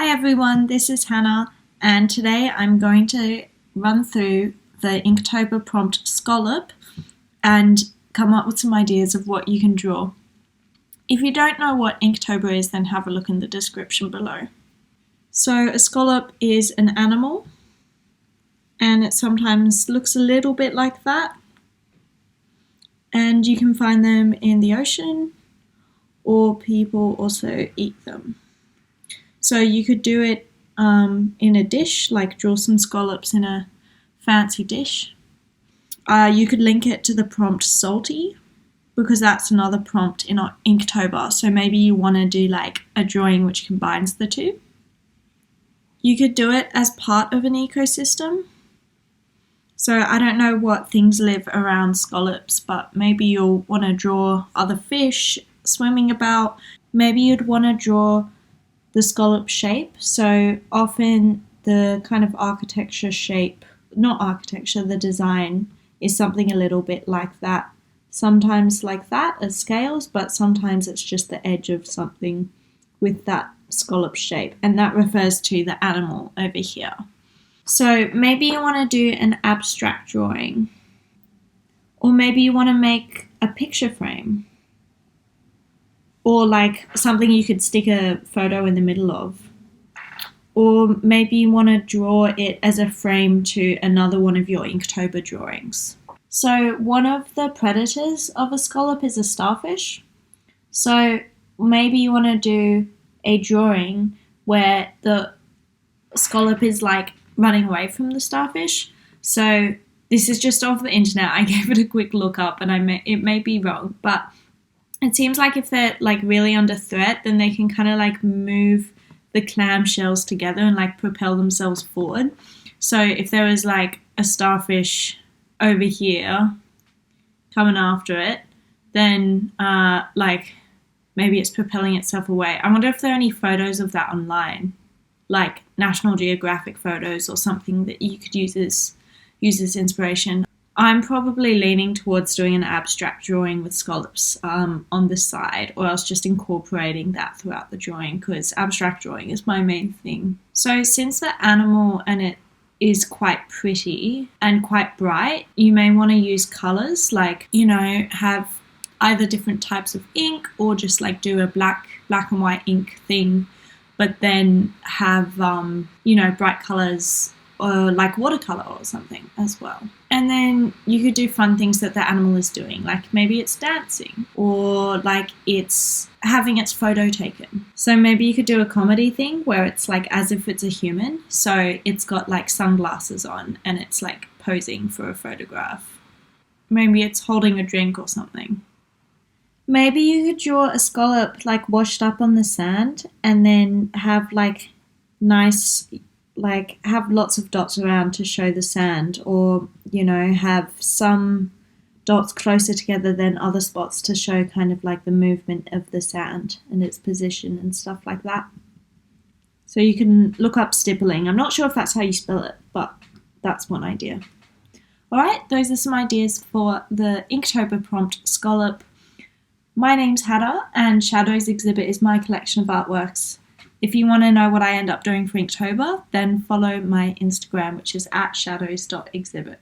Hi everyone, this is Hannah, and today I'm going to run through the Inktober prompt Scallop and come up with some ideas of what you can draw. If you don't know what Inktober is, then have a look in the description below. So a scallop is an animal, and it sometimes looks a little bit like that, and you can find them in the ocean, or people also eat them. So you could do it in a dish, like draw some scallops in a fancy dish. You could link it to the prompt salty, because that's another prompt in Inktober. So maybe you want to do like a drawing which combines the two. You could do it as part of an ecosystem. So I don't know what things live around scallops, but maybe you'll want to draw other fish swimming about. Maybe you'd want to draw the scallop shape. So often the kind of architecture shape, not architecture, the design is something a little bit like that. Sometimes like that as scales, but sometimes it's just the edge of something with that scallop shape, and that refers to the animal over here. So maybe you want to do an abstract drawing, or maybe you want to make a picture frame, or like something you could stick a photo in the middle of. Or maybe you want to draw it as a frame to another one of your Inktober drawings. So one of the predators of a scallop is a starfish. So maybe you want to do a drawing where the scallop is like running away from the starfish. So this is just off the internet. I gave it a quick look up, and it may be wrong, but it seems like if they're like really under threat, then they can kind of like move the clamshells together and like propel themselves forward. So if there was like a starfish over here coming after it, then like maybe it's propelling itself away. I wonder if there are any photos of that online, like National Geographic photos or something that you could use as inspiration. I'm probably leaning towards doing an abstract drawing with scallops on the side, or else just incorporating that throughout the drawing, because abstract drawing is my main thing. So since the animal and it is quite pretty and quite bright, you may want to use colors, like, you know, have either different types of ink, or just like do a black and white ink thing, but then have, you know, bright colors, or like watercolor or something as well. And then you could do fun things that the animal is doing, like maybe it's dancing, or like it's having its photo taken. So maybe you could do a comedy thing where it's like as if it's a human. So it's got like sunglasses on and it's like posing for a photograph. Maybe it's holding a drink or something. Maybe you could draw a scallop like washed up on the sand, and then have like nice, like have lots of dots around to show the sand, or, you know, have some dots closer together than other spots to show kind of like the movement of the sand and its position and stuff like that. So you can look up stippling. I'm not sure if that's how you spell it, but that's one idea. Alright, those are some ideas for the Inktober prompt Scallop. My name's Hannah, and Shadows Exhibit is my collection of artworks. If you want to know what I end up doing for Inktober, then follow my Instagram, which is @shadows.exhibit.